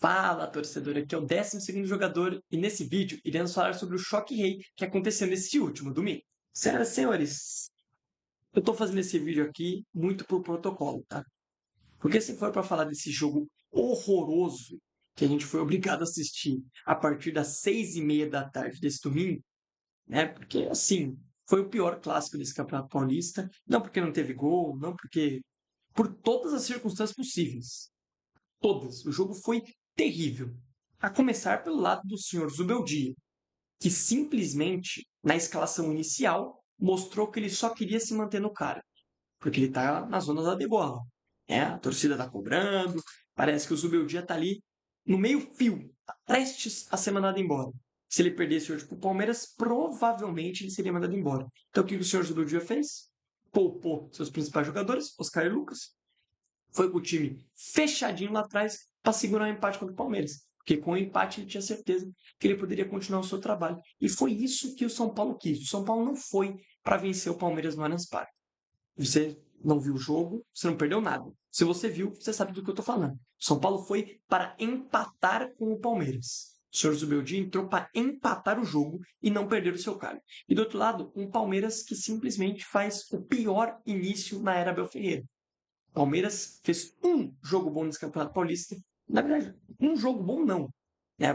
Fala, torcedor, aqui é o 12º jogador e nesse vídeo iremos falar sobre o choque rei que aconteceu nesse último domingo. Senhoras e senhores, eu tô fazendo esse vídeo aqui muito por protocolo, tá? Porque se for para falar desse jogo horroroso que a gente foi obrigado a assistir a partir das 6h30 da tarde desse domingo, né? Porque, assim, foi o pior clássico desse Campeonato Paulista, não porque não teve gol, não porque... por todas as circunstâncias possíveis. Todas. O jogo foi terrível. A começar pelo lado do senhor Zubeldia, que simplesmente, na escalação inicial, mostrou que ele só queria se manter no cara, porque ele tá na zona da degola. A torcida tá cobrando, parece que o Zubeldia tá ali no meio-fio, tá prestes a ser mandado embora. Se ele perdesse hoje pro Palmeiras, provavelmente ele seria mandado embora. Então o que o senhor Zubeldia fez? Poupou seus principais jogadores, Oscar e Lucas, foi com o time fechadinho lá atrás para segurar o empate contra o Palmeiras. Porque com o empate ele tinha certeza que ele poderia continuar o seu trabalho. E foi isso que o São Paulo quis. O São Paulo não foi para vencer o Palmeiras no Allianz Parque. Você não viu o jogo, você não perdeu nada. Se você viu, você sabe do que eu estou falando. O São Paulo foi para empatar com o Palmeiras. O senhor Zubeldia entrou para empatar o jogo e não perder o seu cargo. E do outro lado, um Palmeiras que simplesmente faz o pior início na era Abel Ferreira. Palmeiras fez um jogo bom nesse Campeonato Paulista. Na verdade, um jogo bom não.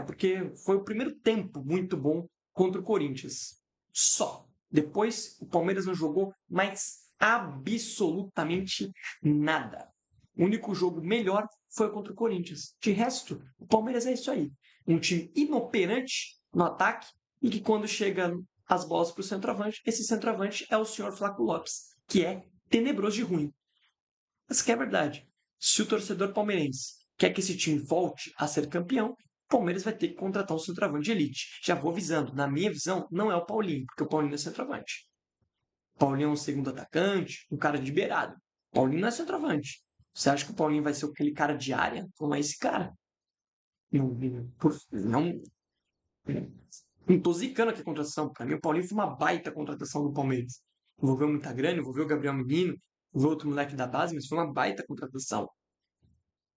Porque foi o primeiro tempo muito bom contra o Corinthians. Só. Depois, o Palmeiras não jogou mais absolutamente nada. O único jogo melhor foi contra o Corinthians. De resto, o Palmeiras é isso aí. Um time inoperante no ataque e que quando chega as bolas para o centroavante, esse centroavante é o senhor Flávio Lopes, que é tenebroso de ruim. Mas que é verdade. Se o torcedor palmeirense quer que esse time volte a ser campeão, o Palmeiras vai ter que contratar um centroavante de elite. Já vou avisando, na minha visão, não é o Paulinho, porque o Paulinho é centroavante. O Paulinho é um segundo atacante, um cara de beirada. O Paulinho não é centroavante. Você acha que o Paulinho vai ser aquele cara de área? Não é esse cara. Não tô zicando aqui a contratação. Para mim, o Paulinho foi uma baita contratação do Palmeiras. Envolveu muita grana, envolveu o Gabriel Menino, envolveu outro moleque da base, mas foi uma baita contratação.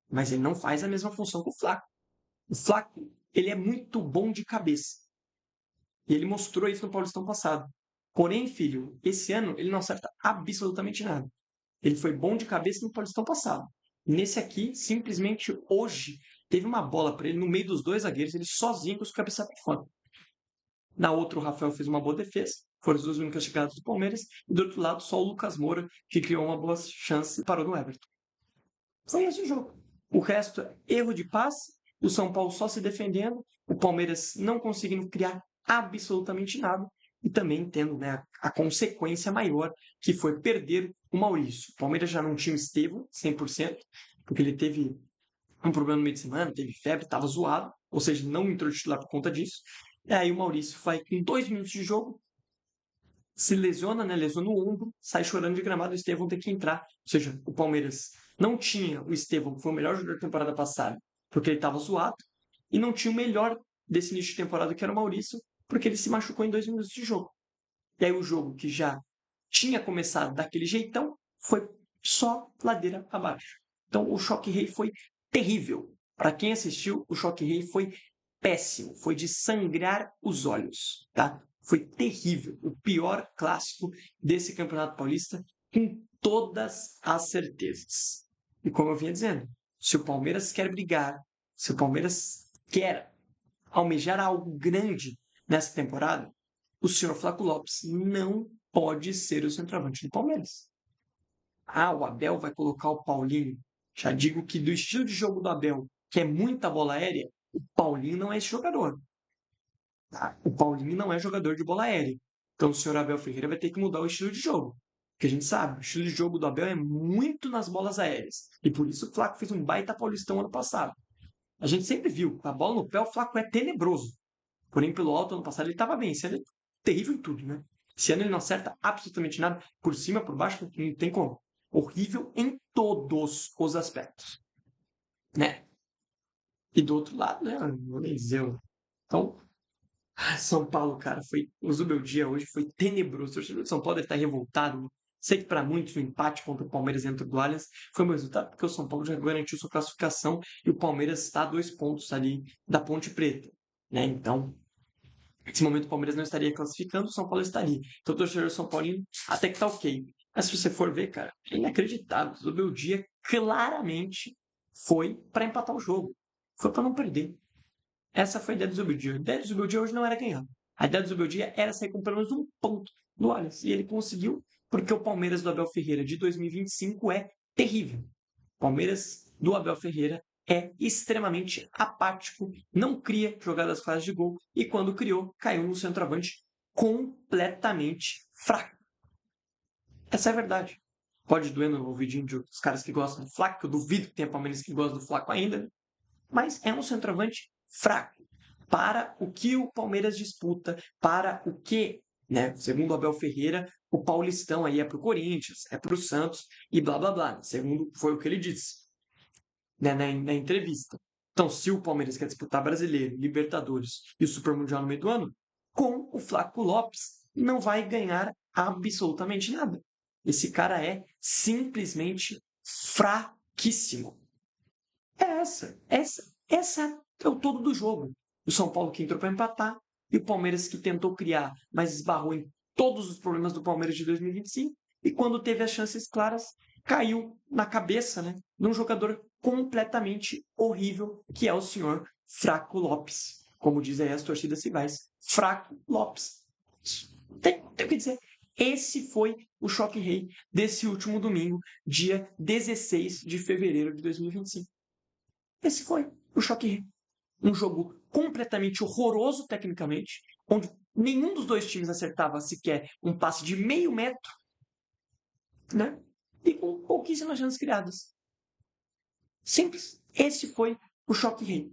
Mas ele não faz a mesma função que o Flaco. O Flaco, ele é muito bom de cabeça. E ele mostrou isso no Paulistão passado. Porém, filho, esse ano ele não acerta absolutamente nada. Ele foi bom de cabeça no Paulistão passado. Nesse aqui, simplesmente hoje, teve uma bola para ele no meio dos dois zagueiros, ele sozinho com os cabeça para fora. Na outra, o Rafael fez uma boa defesa. Foram as duas únicas chegadas do Palmeiras. E do outro lado, só o Lucas Moura, que criou uma boa chance e parou no Everton. Foi esse o jogo. O resto é erro de passe, o São Paulo só se defendendo, o Palmeiras não conseguindo criar absolutamente nada e também tendo, né, a consequência maior, que foi perder o Maurício. O Palmeiras já não tinha o Estevão 100%, porque ele teve um problema no meio de semana, teve febre, estava zoado, ou seja, não entrou titular por conta disso. E aí o Maurício vai com 2 minutos de jogo, se lesiona, né? Lesiona o ombro, sai chorando de gramado, o Estevão tem que entrar. Ou seja, o Palmeiras não tinha o Estevão, que foi o melhor jogador da temporada passada, porque ele estava zoado, e não tinha o melhor desse início de temporada, que era o Maurício, porque ele se machucou em 2 minutos de jogo. E aí o jogo, que já tinha começado daquele jeitão, foi só ladeira abaixo. Então o choque rei foi terrível. Para quem assistiu, o choque rei foi péssimo, foi de sangrar os olhos, tá? Foi terrível, o pior clássico desse Campeonato Paulista, com todas as certezas. E como eu vinha dizendo, se o Palmeiras quer brigar, se o Palmeiras quer almejar algo grande nessa temporada, o senhor Flávio Lopes não pode ser o centroavante do Palmeiras. O Abel vai colocar o Paulinho. Já digo que do estilo de jogo do Abel, que é muita bola aérea, o Paulinho não é esse jogador. Tá? O Paulinho não é jogador de bola aérea. Então o senhor Abel Ferreira vai ter que mudar o estilo de jogo. Porque a gente sabe, o estilo de jogo do Abel é muito nas bolas aéreas. E por isso o Flaco fez um baita Paulistão ano passado. A gente sempre viu, com a bola no pé, o Flaco é tenebroso. Porém, pelo alto, ano passado, ele estava bem. Esse ano ele é terrível em tudo, né? Esse ano ele não acerta absolutamente nada. Por cima, por baixo, não tem como. Horrível em todos os aspectos. Né? E do outro lado, né? O Eliseu. Então, São Paulo, cara, foi. O Zubeldia hoje foi tenebroso. O torcedor de São Paulo deve estar revoltado. Sei que para muitos o empate contra o Palmeiras dentro do Allianz foi um resultado, porque o São Paulo já garantiu sua classificação e o Palmeiras está a 2 pontos ali da Ponte Preta, né? Então, nesse momento o Palmeiras não estaria classificando, o São Paulo estaria. Então o torcedor São Paulino até que tá ok. Mas se você for ver, cara, é inacreditável. O Beldia claramente foi para empatar o jogo. Foi para não perder. Essa foi a ideia do Zubeldia. A ideia do Zubeldia hoje não era ganhar. A ideia do Zubeldia era sair com pelo menos um ponto do Allianz. E ele conseguiu, porque o Palmeiras do Abel Ferreira de 2025 é terrível. O Palmeiras do Abel Ferreira é extremamente apático, não cria jogadas claras de gol e quando criou, caiu no centroavante completamente fraco. Essa é a verdade. Pode doer no ouvidinho dos caras que gostam do Flaco, que eu duvido que tenha palmeirense que gosta do Flaco ainda, mas é um centroavante fraco para o que o Palmeiras disputa, para o que, né, segundo o Abel Ferreira, o Paulistão aí é para o Corinthians, é para o Santos e blá blá blá, segundo foi o que ele disse, né, na entrevista. Então, se o Palmeiras quer disputar Brasileiro, Libertadores e o Super Mundial no meio do ano, com o Flaco Lopes não vai ganhar absolutamente nada. Esse cara é simplesmente fraquíssimo. Essa é o todo do jogo. O São Paulo que entrou para empatar e o Palmeiras que tentou criar, mas esbarrou em todos os problemas do Palmeiras de 2025 e quando teve as chances claras, caiu na cabeça, né, de um jogador completamente horrível, que é o senhor Fraco Lopes. Como dizem aí as torcidas rivais, Fraco Lopes. Tem o que dizer. Esse foi o choque rei desse último domingo, dia 16 de fevereiro de 2025. Esse foi o choque. Um jogo completamente horroroso tecnicamente, onde nenhum dos dois times acertava sequer um passe de meio metro, né? E com pouquíssimas chances criadas. Simples. Esse foi o choque rei.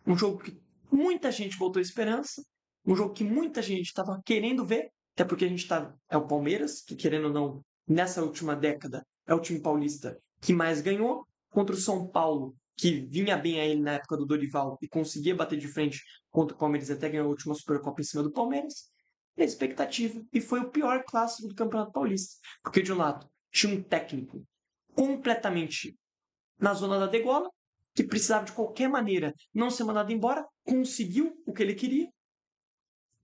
Um jogo que muita gente botou esperança, um jogo que muita gente estava querendo ver, até porque a gente tá, é o Palmeiras, que querendo ou não, nessa última década, é o time paulista que mais ganhou, contra o São Paulo, que vinha bem a ele na época do Dorival e conseguia bater de frente contra o Palmeiras, até ganhou a última Supercopa em cima do Palmeiras. E a expectativa, e foi o pior clássico do Campeonato Paulista, porque de um lado tinha um técnico completamente na zona da degola, que precisava de qualquer maneira não ser mandado embora, conseguiu o que ele queria,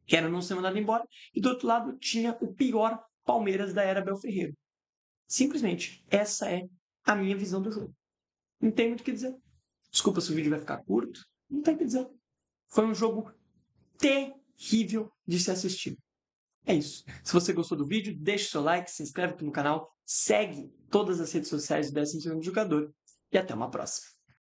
que era não ser mandado embora, e do outro lado tinha o pior Palmeiras da era Abel Ferreira. Simplesmente, essa é a minha visão do jogo. Não tem muito o que dizer. Desculpa se o vídeo vai ficar curto, não tem o que dizer. Foi um jogo terrível de se assistir. É isso. Se você gostou do vídeo, deixe seu like, se inscreve aqui no canal, segue todas as redes sociais do 12º Jogador e até uma próxima.